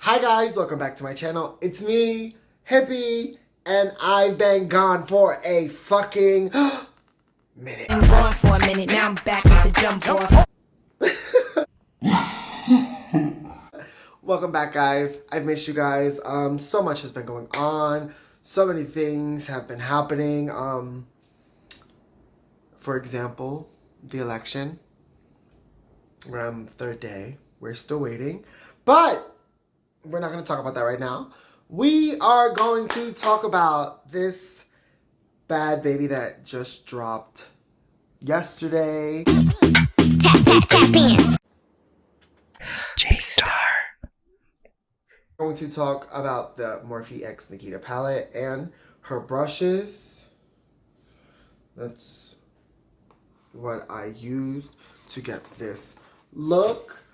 Hi guys, welcome back to my channel. It's me, Hippie, and I've been gone for a fucking minute. I'm gone for a minute, now I'm back with the jump off. Welcome back guys. I've missed you guys. So much has been going on. So many things have been happening. For example, the election. We're on the third day. We're still waiting. But we're not going to talk about that right now. We are going to talk about this bad baby that just dropped yesterday. Tap in. J-Star. We're going to talk about the Morphe X Nikita palette and her brushes. That's what I used to get this look.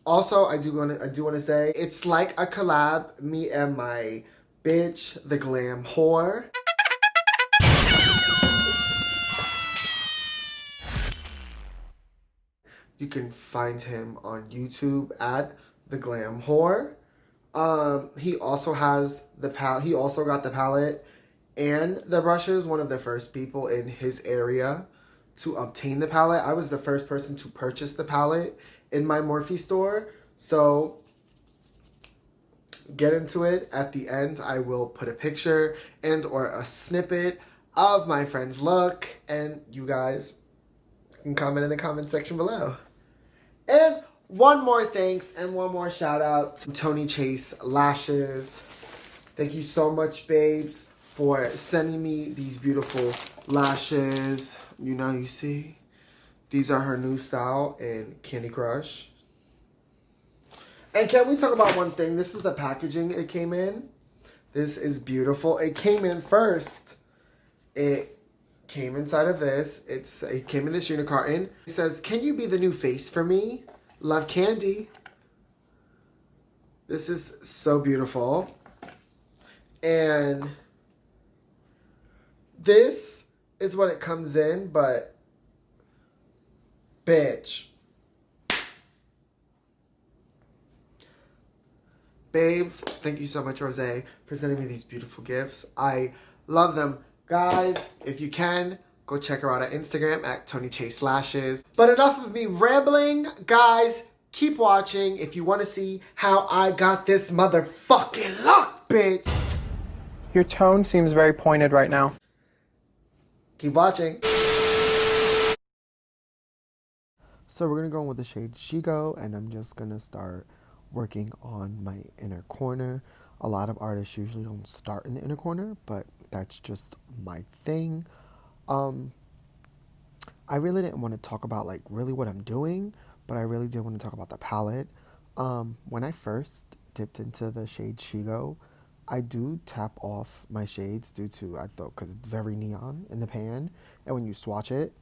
Also, I do want to say it's like a collab. Me and my bitch, the glam whore. You can find him on YouTube at the glam whore. He also has the palette. He also got the palette and the brushes. One of the first people in his area to obtain the palette. I was the first person to purchase the palette in my Morphe store. So get into it. At the end, I will put a picture and or a snippet of my friend's look, and you guys can comment in the comment section below. And one more thanks and one more shout out to Tony Chase Lashes. Thank you so much, babes, for sending me these beautiful lashes. You know, you see, these are her new style in Candy Crush. And can we talk about one thing? This is the packaging it came in. This is beautiful. It came in first. It came inside of this. It came in this unicarton. It says, "Can you be the new face for me? Love, Candy." This is so beautiful. And this is what it comes in, but bitch. Babes, thank you so much, Rose, for sending me these beautiful gifts. I love them. Guys, if you can, go check her out on Instagram at Tony Chase Lashes. But enough of me rambling. Guys, keep watching if you want to see how I got this motherfucking look, bitch. Your tone seems very pointed right now. Keep watching. So we're going to go in with the shade Shigo, and I'm just going to start working on my inner corner. A lot of artists usually don't start in the inner corner, but that's just my thing. I really didn't want to talk about like really what I'm doing, but I really did want to talk about the palette. When I first dipped into the shade Shigo, I do tap off my shades due to, I thought, because it's very neon in the pan and when you swatch it.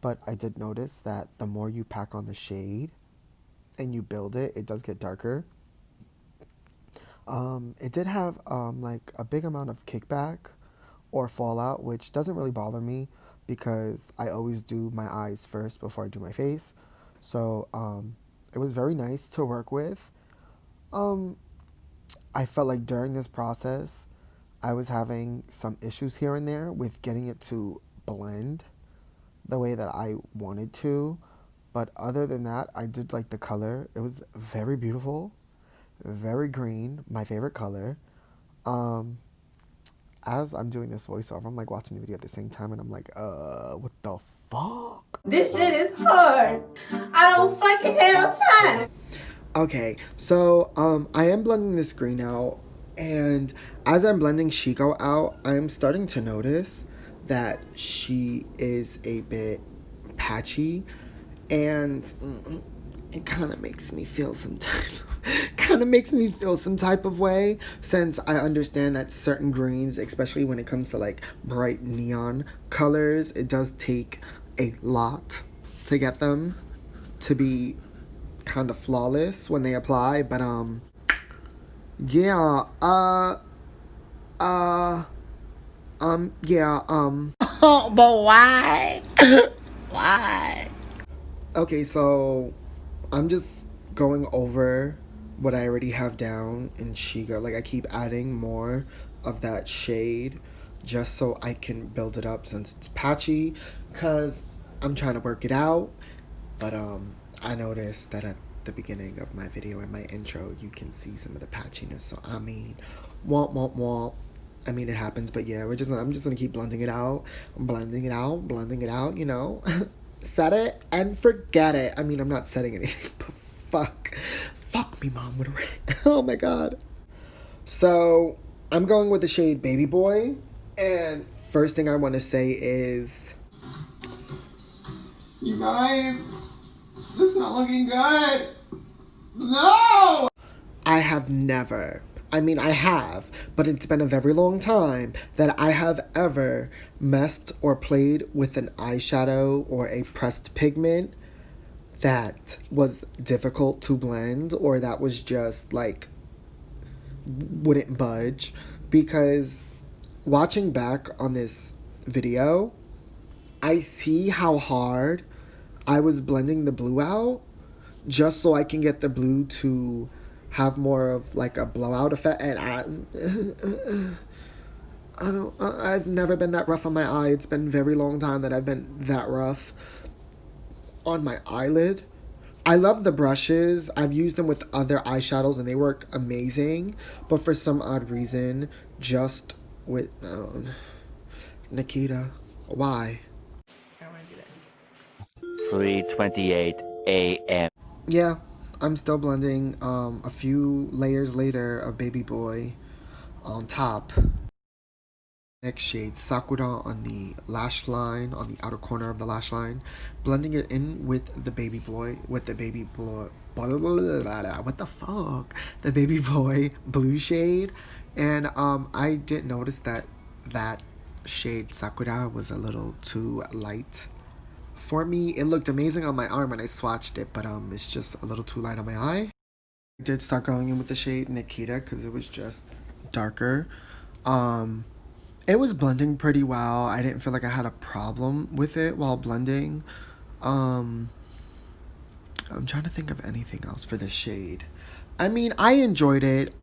But I did notice that the more you pack on the shade and you build it, it does get darker. It did have like a big amount of kickback or fallout, which doesn't really bother me because I always do my eyes first before I do my face. So it was very nice to work with. I felt like during this process, I was having some issues here and there with getting it to blend the way that I wanted to. But other than that, I did like the color. It was very beautiful, very green, my favorite color. As I'm doing this voiceover, I'm like watching the video at the same time and I'm like, what the fuck? This shit is hard. I don't fucking have time. Okay, so I am blending this green out, and as I'm blending Shigo out, I'm starting to notice that she is a bit patchy, and it kind of makes me feel some type of way, since I understand that certain greens, especially when it comes to like bright neon colors, it does take a lot to get them to be kind of flawless when they apply. But yeah, But why? Why? okay, so I'm just going over what I already have down in Shiga. Like, I keep adding more of that shade just so I can build it up since it's patchy, because I'm trying to work it out. But I noticed that at the beginning of my video and my intro, you can see some of the patchiness. So I mean, womp womp womp. I mean, it happens, but yeah, I'm just gonna keep blending it out, you know. Set it and forget it. I mean, I'm not setting anything, but fuck me, mom. What a oh my god. So I'm going with the shade Baby Boy, and first thing I want to say is, you guys, this is not looking good. No! I have never, I mean, I have, but it's been a very long time that I have ever messed or played with an eyeshadow or a pressed pigment that was difficult to blend, or that was just like wouldn't budge. Because watching back on this video, I see how hard I was blending the blue out just so I can get the blue to have more of like a blowout effect. And I've never been that rough on my eye. It's been a very long time that I've been that rough on my eyelid. I love the brushes. I've used them with other eyeshadows and they work amazing. But for some odd reason, just with Nikita, why? 3:28 a.m. Yeah, I'm still blending a few layers later of Baby Boy on top. Next shade, Sakura on the lash line, on the outer corner of the lash line. Blending it in with the Baby Boy, what the Baby Boy blue shade. And I did notice that that shade Sakura was a little too light for me. It looked amazing on my arm when I swatched it, but it's just a little too light on my eye. I did start going in with the shade Nikita because it was just darker. It was blending pretty well. I didn't feel like I had a problem with it while blending. I'm trying to think of anything else for this shade. I mean, I enjoyed it.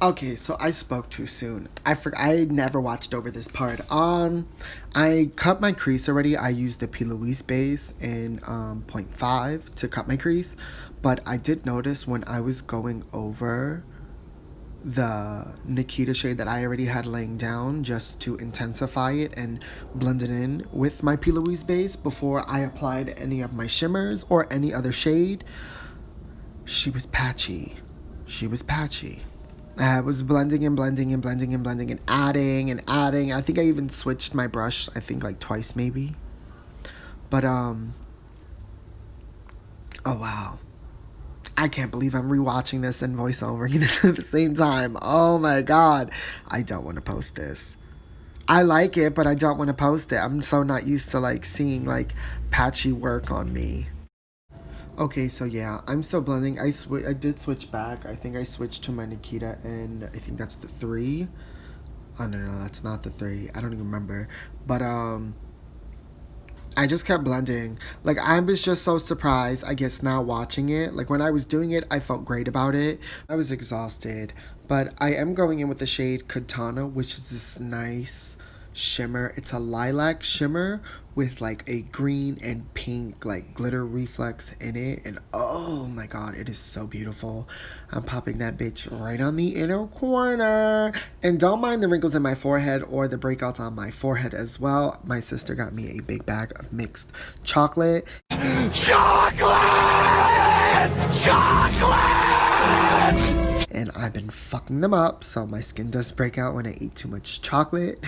Okay, so I spoke too soon. I never watched over this part. I cut my crease already. I used the P. Louise base in 0.5 to cut my crease. But I did notice when I was going over the Nikita shade that I already had laying down just to intensify it and blend it in with my P. Louise base before I applied any of my shimmers or any other shade, she was patchy. I was blending and adding. I think I even switched my brush, I think like twice maybe. But oh wow. I can't believe I'm rewatching this and voiceovering it at the same time. Oh my god. I don't want to post this. I like it, but I don't want to post it. I'm so not used to like seeing like patchy work on me. Okay, so yeah, I'm still blending. I did switch back. I think I switched to my Nikita, and I think that's the 3. Oh no, that's not the 3. I don't even remember. But I just kept blending. Like, I was just so surprised, I guess, now watching it. Like, when I was doing it, I felt great about it. I was exhausted. But I am going in with the shade Katana, which is this nice shimmer. It's a lilac shimmer with, like, a green and pink, like, glitter reflex in it. And, oh, my God, it is so beautiful. I'm popping that bitch right on the inner corner. And don't mind the wrinkles in my forehead or the breakouts on my forehead as well. My sister got me a big bag of mixed chocolate. Chocolate! And I've been fucking them up, so my skin does break out when I eat too much chocolate.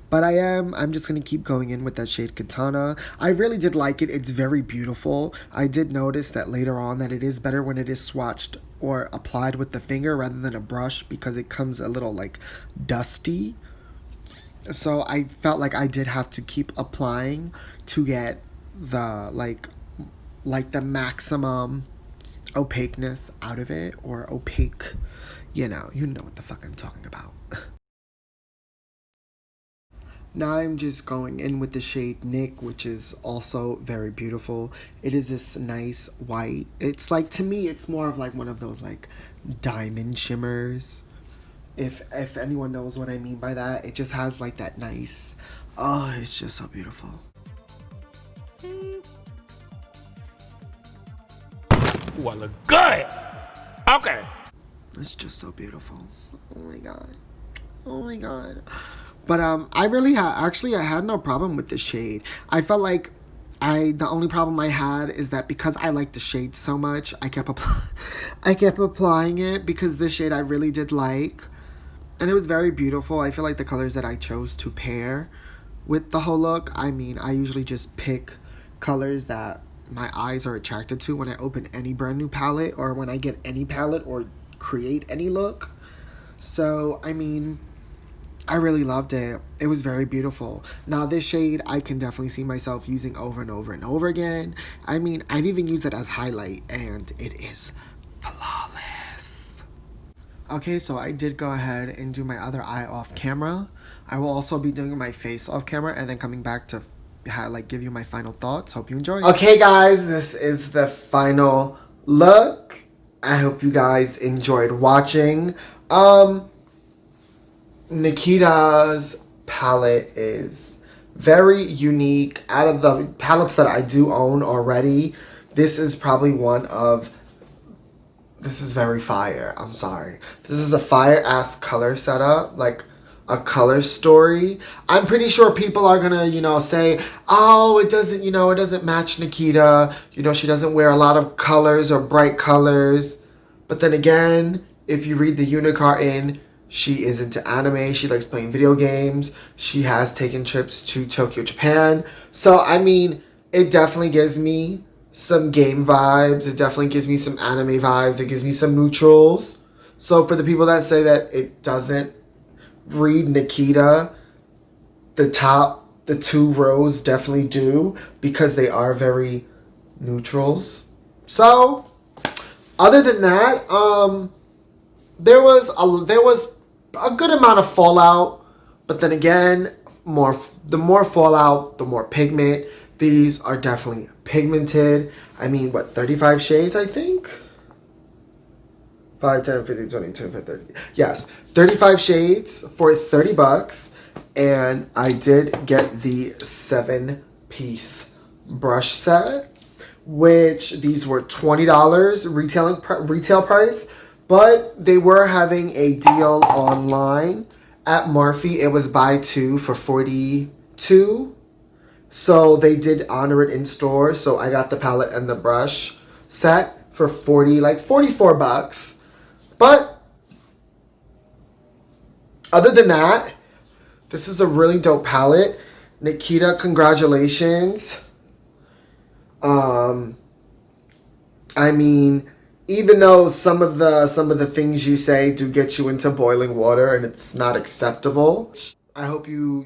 But I'm just going to keep going in with that shade Katana. I really did like it. It's very beautiful. I did notice that later on that it is better when it is swatched or applied with the finger rather than a brush, because it comes a little like dusty. So I felt like I did have to keep applying to get the like the maximum opaqueness out of it, or opaque, you know what the fuck I'm talking about. Now I'm just going in with the shade Nick, which is also very beautiful. It is this nice white. It's like, to me, it's more of like one of those like diamond shimmers. If anyone knows what I mean by that, it just has like that nice, oh, it's just so beautiful. Ooh, I look good. Okay. It's just so beautiful. Oh my god. Oh my god. But I really actually I had no problem with the shade. I felt like the only problem I had is that because I like the shade so much, I kept applying it because this shade I really did like. And it was very beautiful. I feel like the colors that I chose to pair with the whole look, I mean, I usually just pick colors that my eyes are attracted to when I open any brand new palette or when I get any palette or create any look. So, I mean, I really loved it. It was very beautiful. Now, this shade, I can definitely see myself using over and over and over again. I mean, I've even used it as highlight, and it is flawless. Okay, so I did go ahead and do my other eye off camera. I will also be doing my face off camera and then coming back to give you my final thoughts. Hope you enjoy. Okay, guys, this is the final look. I hope you guys enjoyed watching. Nikita's palette is very unique. Out of the palettes that I do own already, this is probably one of... This is very fire. I'm sorry. This is a fire-ass color setup. Like, a color story. I'm pretty sure people are gonna, say, oh, it doesn't match Nikita. She doesn't wear a lot of colors or bright colors. But then again, if you read the Unicar in, she is into anime. She likes playing video games. She has taken trips to Tokyo, Japan. So, I mean, it definitely gives me some game vibes. It definitely gives me some anime vibes. It gives me some neutrals. So, for the people that say that it doesn't read Nikita, the two rows definitely do, because they are very neutrals. So, other than that, there was a good amount of fallout, but then again, the more fallout, the more pigment. These are definitely pigmented. I mean, what, 35 shades, I think? 5, 10, 15, 20, 25, 30. Yes, 35 shades for $30. And I did get the 7-piece brush set, which these were $20 retail price. But they were having a deal online at Morphe. It was buy 2 for $42. So they did honor it in store. So I got the palette and the brush set for $44. But other than that, this is a really dope palette. Nikita, congratulations. I mean, even though some of the things you say do get you into boiling water and it's not acceptable, I hope you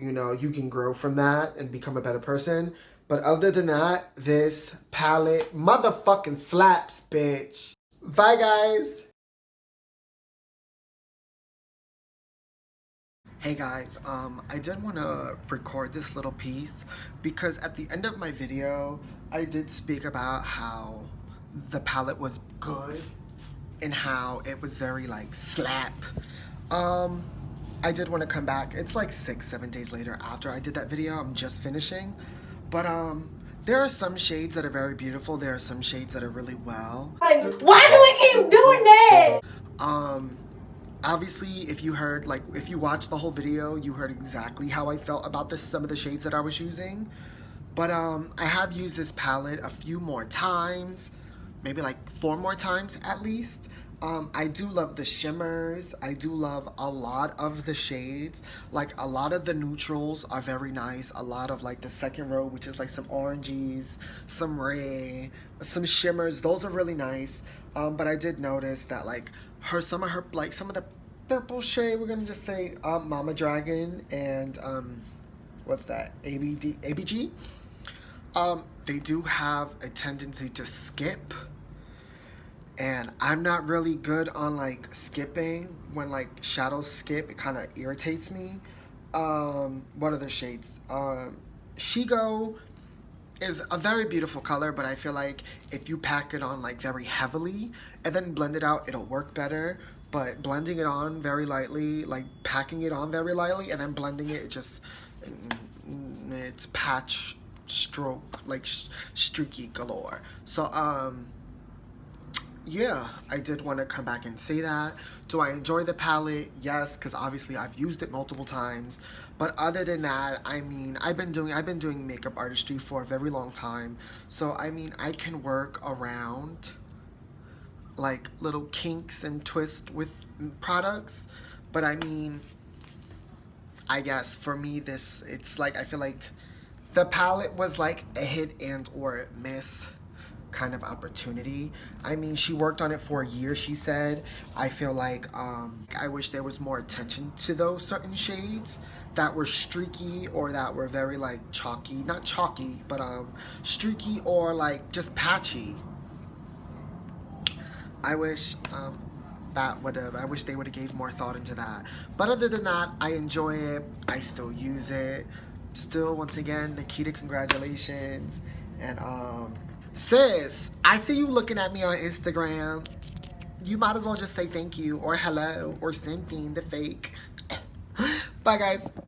can grow from that and become a better person. But other than that, this palette motherfucking slaps, bitch. Bye, guys. Hey guys, I did want to record this little piece because at the end of my video, I did speak about how the palette was good and how it was very slap. I did want to come back. It's like 6-7 days later after I did that video. I'm just finishing. But there are some shades that are very beautiful. There are some shades that are really well. Why do we keep doing that? Obviously, if you watched the whole video, you heard exactly how I felt about some of the shades that I was using. But I have used this palette a few more times, maybe 4 more times at least. I do love the shimmers. I do love a lot of the shades. A lot of the neutrals are very nice. A lot of the second row, which is some oranges, some red, some shimmers. Those are really nice. But I did notice that some of the purple shade, we're gonna just say Mama Dragon and what's that, ABG, they do have a tendency to skip, and I'm not really good on skipping. When shadows skip, it kind of irritates me. What other shades? Shigo is a very beautiful color, but I feel like if you pack it on like very heavily and then blend it out, it'll work better. But blending it on very lightly, like packing it on very lightly and then blending it, it's patch stroke, like streaky galore. So yeah, I did want to come back and say that. Do I enjoy the palette? Yes, because obviously I've used it multiple times. But other than that, I mean, I've been doing makeup artistry for a very long time. So I mean, I can work around like little kinks and twists with products. But I mean, I guess for me, it's like, I feel like the palette was like a hit and or miss kind of opportunity. I mean, she worked on it for a year, she said. I feel like I wish there was more attention to those certain shades that were streaky or that were very like chalky, not chalky, but streaky or like just patchy. I wish I wish they would have gave more thought into that. But other than that, I enjoy it. I still use it. Still, once again, Nikita, congratulations. And sis, I see you looking at me on Instagram. You might as well just say thank you or hello or something, the fake. Bye, guys.